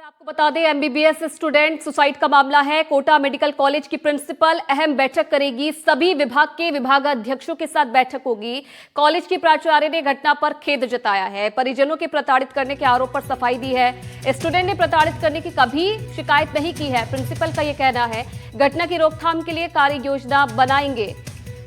आपको बता दें, एमबीबीएस स्टूडेंट सुसाइड का मामला है। कोटा मेडिकल कॉलेज की प्रिंसिपल अहम बैठक करेगी। सभी विभाग के विभागाध्यक्षों के साथ बैठक होगी। कॉलेज की प्राचार्य ने घटना पर खेद जताया है। परिजनों के प्रताड़ित करने के आरोप पर सफाई दी है। स्टूडेंट ने प्रताड़ित करने की कभी शिकायत नहीं की है, प्रिंसिपल का यह कहना है। घटना की रोकथाम के लिए कार्य योजना बनाएंगे।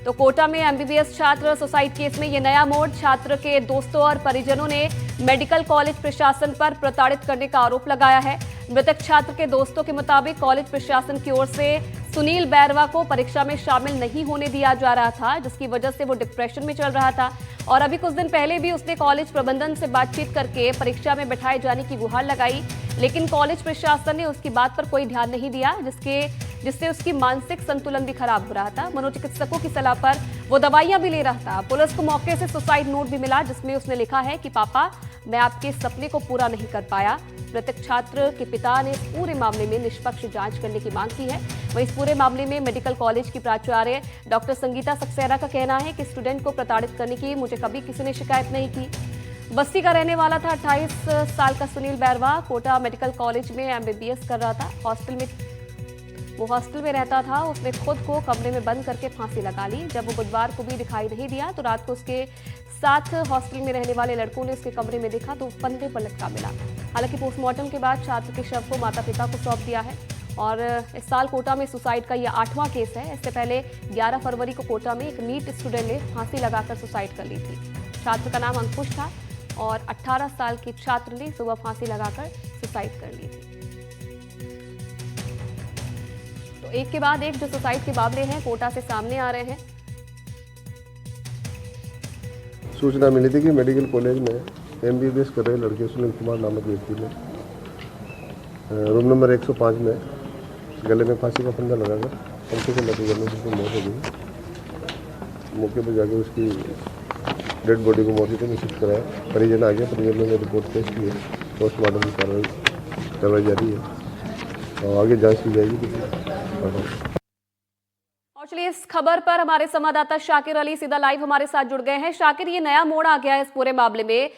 तो कोटा में एमबीबीएस छात्र सुसाइड केस में यह नया मोड़। छात्र के दोस्तों और परिजनों ने मेडिकल कॉलेज प्रशासन पर प्रताड़ित करने का आरोप लगाया है। मृतक छात्र के दोस्तों के मुताबिक कॉलेज प्रशासन की ओर से सुनील बैरवा को परीक्षा में शामिल नहीं होने दिया जा रहा था, जिसकी वजह से वो डिप्रेशन में चल रहा था। और अभी कुछ दिन पहले भी उसने कॉलेज प्रबंधन से बातचीत करके परीक्षा में बैठाए जाने की गुहार लगाई, लेकिन कॉलेज प्रशासन ने उसकी बात पर कोई ध्यान नहीं दिया, जिससे उसकी मानसिक संतुलन भी खराब हो रहा था। मनोचिकित्सकों की सलाह पर वो दवाइयां भी ले रहा था। पुलिस को मौके से सुसाइड नोट भी मिला, जिसमें उसने लिखा है कि पापा, मैं आपके सपने को पूरा नहीं कर पाया। मृतक छात्र के पिता ने इस पूरे मामले में निष्पक्ष जांच करने की मांग की है। वहीं इस पूरे मामले में मेडिकल कॉलेज की प्राचार्य डॉक्टर संगीता सक्सेना का कहना है कि स्टूडेंट को प्रताड़ित करने की मुझे कभी किसी ने शिकायत नहीं की। बस्ती का रहने वाला था 28 साल का सुनील बैरवा। कोटा मेडिकल कॉलेज में एमबीबीएस कर रहा था। हॉस्टल में रहता था। उसने खुद को कमरे में बंद करके फांसी लगा ली। जब वो बुधवार को भी दिखाई नहीं दिया तो रात को उसके साथ हॉस्टल में रहने वाले लड़कों ने उसके कमरे में देखा तो फंदे पर लटका मिला। हालांकि पोस्टमार्टम के बाद छात्र के शव को माता पिता को सौंप दिया है। और इस साल कोटा में सुसाइड का यह 8वां केस है। इससे पहले 11 फरवरी को कोटा में एक नीट स्टूडेंट ने फांसी लगाकर सुसाइड कर ली थी। छात्र का नाम अंकुश था और 18 साल के छात्र ने सुबह फांसी लगाकर सुसाइड कर ली थी। तो एक के बाद एक जो सुसाइड के मामले हैं कोटा से सामने आ रहे हैं। सूचना मिली थी कि मेडिकल कॉलेज में एमबीबीएस कर रहे लड़के सुनील कुमार नामक व्यक्ति ने रूम नंबर 105 में गले में फांसी का फंदा लगाकर पंखे से लगी करने से मौत हो गई। मौके पर जाकर उसकी डेड बॉडी को मौके पर शिफ्ट कराया। परिजन आ गया, परिजनों ने रिपोर्ट पेश की है। पोस्टमार्टम की कार्रवाई जारी है और आगे जाँच की जाएगी। और चलिए, इस खबर पर हमारे संवाददाता शाकिर अली सीधा लाइव हमारे साथ जुड़ गए हैं। शाकिर, ये नया मोड़ आ गया है इस पूरे मामले में।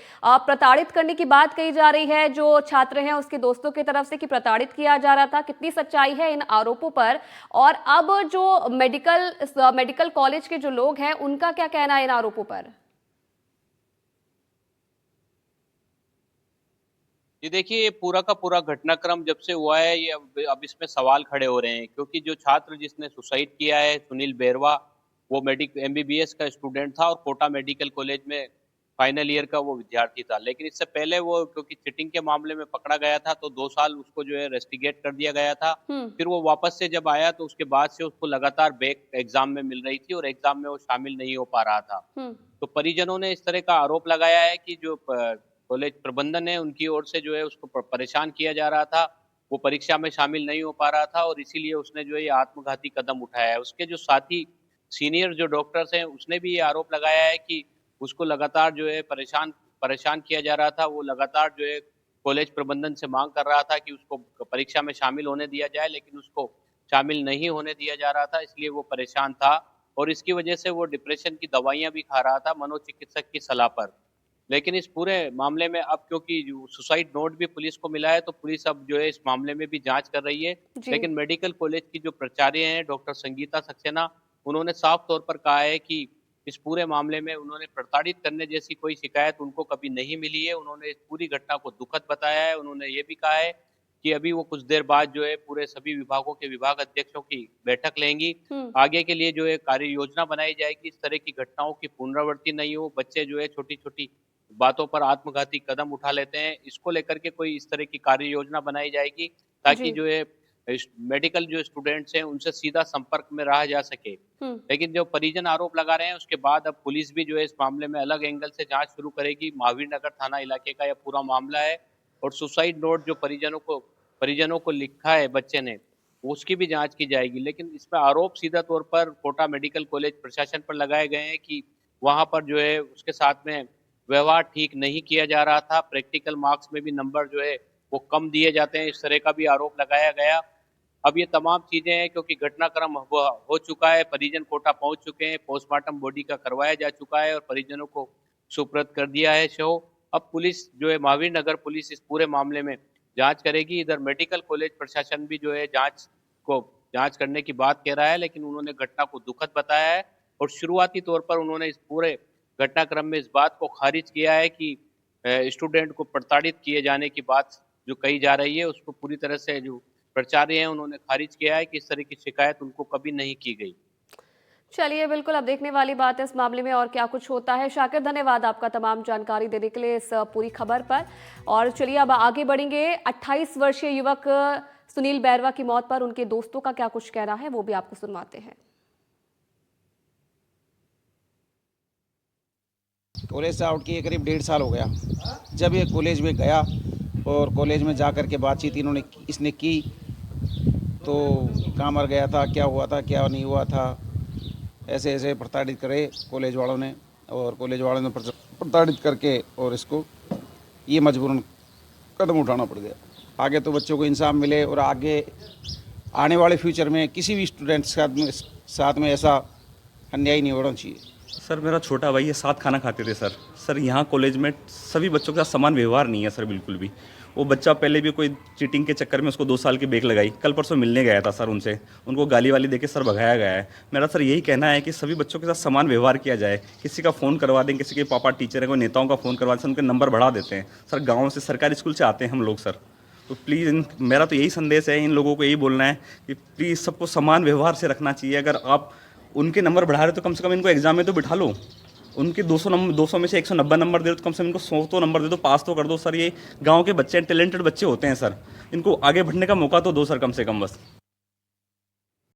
प्रताड़ित करने की बात कही जा रही है जो छात्र हैं उसके दोस्तों की तरफ से कि प्रताड़ित किया जा रहा था। कितनी सच्चाई है इन आरोपों पर? और अब जो मेडिकल कॉलेज के जो लोग हैं उनका क्या कहना है इन आरोपों पर? ये देखिए, ये पूरा का पूरा घटनाक्रम जब से हुआ है, ये अब इसमें सवाल खड़े हो रहे हैं, क्योंकि जो छात्र जिसने सुसाइड किया है सुनील बैरवा, वो एमबीबीएस का स्टूडेंट था और कोटा मेडिकल कॉलेज में फाइनल ईयर का वो विद्यार्थी था। लेकिन इससे पहले वो क्योंकि चीटिंग के मामले में पकड़ा गया था तो 2 साल उसको जो है रेस्टिगेट कर दिया गया था। फिर वो वापस से जब आया तो उसके बाद से उसको लगातार बैक एग्जाम में मिल रही थी और एग्जाम में वो शामिल नहीं हो पा रहा था। तो परिजनों ने इस तरह का आरोप लगाया है कि जो कॉलेज प्रबंधन है उनकी ओर से जो है उसको परेशान किया जा रहा था। वो परीक्षा में शामिल नहीं हो पा रहा था और इसीलिए उसने जो है ये आत्मघाती कदम उठाया है। उसके जो साथी सीनियर जो डॉक्टर्स हैं उसने भी ये आरोप लगाया है कि उसको लगातार जो है परेशान परेशान किया जा रहा था। वो लगातार जो है कॉलेज प्रबंधन से मांग कर रहा था कि उसको परीक्षा में शामिल होने दिया जाए, लेकिन उसको शामिल नहीं होने दिया जा रहा था, इसलिए वो परेशान था और इसकी वजह से वो डिप्रेशन की दवाइयाँ भी खा रहा था मनोचिकित्सक की सलाह पर। लेकिन इस पूरे मामले में अब क्योंकि जो सुसाइड नोट भी पुलिस को मिला है तो पुलिस अब जो है इस मामले में भी जांच कर रही है। लेकिन मेडिकल कॉलेज की जो प्राचार्य हैं डॉक्टर संगीता सक्सेना, उन्होंने साफ तौर पर कहा है कि इस पूरे मामले में उन्होंने प्रताड़ित करने जैसी कोई शिकायत उनको कभी नहीं मिली है। उन्होंने इस पूरी घटना को दुखद बताया है। उन्होंने ये भी कहा है कि अभी वो कुछ देर बाद जो है पूरे सभी विभागों के विभाग अध्यक्षों की बैठक लेंगी। आगे के लिए जो है कार्य योजना बनाई जाएगी, इस तरह की घटनाओं की पुनरावृत्ति नहीं हो। बच्चे जो है छोटी-छोटी बातों पर आत्मघाती कदम उठा लेते हैं, इसको लेकर के कोई इस तरह की कार्य योजना बनाई जाएगी ताकि जो है मेडिकल जो स्टूडेंट्स हैं उनसे सीधा संपर्क में रहा जा सके। लेकिन जो परिजन आरोप लगा रहे हैं उसके बाद अब पुलिस भी जो है इस मामले में अलग एंगल से जांच शुरू करेगी। महावीर नगर थाना इलाके का यह पूरा मामला है और सुसाइड नोट जो परिजनों को लिखा है बच्चे ने, उसकी भी जांच की जाएगी। लेकिन इसमें आरोप सीधा तौर पर कोटा मेडिकल कॉलेज प्रशासन पर लगाए गए हैं कि वहां पर जो है उसके साथ में व्यवहार ठीक नहीं किया जा रहा था। प्रैक्टिकल मार्क्स में भी नंबर जो है वो कम दिए जाते हैं, इस तरह का भी आरोप लगाया गया। अब ये तमाम चीजें हैं क्योंकि घटनाक्रम हो चुका है, परिजन कोटा पहुंच चुके हैं, पोस्टमार्टम बॉडी का करवाया जा चुका है और परिजनों को सुपुर्द कर दिया है शव। अब पुलिस जो है महावीर नगर पुलिस इस पूरे मामले में जांच करेगी। इधर मेडिकल कॉलेज प्रशासन भी जो है जांच करने की बात कह रहा है, लेकिन उन्होंने घटना को दुखद बताया है और शुरुआती तौर पर उन्होंने इस पूरे घटनाक्रम में इस बात को खारिज किया है कि स्टूडेंट को प्रताड़ित किए जाने की बात जो कही जा रही है उसको पूरी तरह से जो प्राचार्य हैं उन्होंने खारिज किया है कि इस तरह की शिकायत उनको कभी नहीं की गई। चलिए, बिल्कुल अब देखने वाली बात है इस मामले में और क्या कुछ होता है। शाकिर, धन्यवाद आपका तमाम जानकारी देने के लिए इस पूरी खबर पर। और चलिए अब आगे बढ़ेंगे। 28 वर्षीय युवक सुनील बैरवा की मौत पर उनके दोस्तों का क्या कुछ कहना है वो भी आपको सुनवाते हैं। कॉलेज से आउट किए करीब 1.5 साल हो गया। जब ये कॉलेज में गया और कॉलेज में जा कर के बातचीत इसने की तो कहाँ मर गया था, क्या हुआ था, क्या नहीं हुआ था, ऐसे ऐसे प्रताड़ित करे कॉलेज वालों ने। और कॉलेज वालों ने प्रताड़ित करके और इसको ये मजबूरन कदम उठाना पड़ गया। आगे तो बच्चों को इंसाफ मिले और आगे आने वाले फ्यूचर में किसी भी स्टूडेंट के साथ में ऐसा अन्याय नहीं होना चाहिए। सर मेरा छोटा भाई है, साथ खाना खाते थे सर यहाँ कॉलेज में सभी बच्चों के साथ समान व्यवहार नहीं है सर, बिल्कुल भी। वो बच्चा पहले भी कोई चीटिंग के चक्कर में उसको 2 साल की ब्रेक लगाई, कल परसों मिलने गया था सर उनसे, उनको गाली वाली देके सर भगाया गया है। मेरा सर यही कहना है कि सभी बच्चों के साथ समान व्यवहार किया जाए। किसी का फ़ोन करवा दें, किसी के पापा टीचर है, कोई नेताओं का फ़ोन करवा दें, उनके नंबर बढ़ा देते हैं सर। गाँव से सरकारी स्कूल से आते हैं हम लोग सर, तो प्लीज़ मेरा तो यही संदेश है, इन लोगों को यही बोलना है कि प्लीज़ सबको समान व्यवहार से रखना चाहिए। अगर आप उनके नंबर बढ़ा रहे तो कम से कम इनको एग्जाम में तो बिठा लो। उनके 200 में से 190 नंबर दे दो तो कम से कम इनको 100 तो नंबर दे दो, पास तो कर दो सर। ये गांव के बच्चे हैं, टैलेंटेड बच्चे होते हैं सर, इनको आगे बढ़ने का मौका तो दो सर कम से कम बस।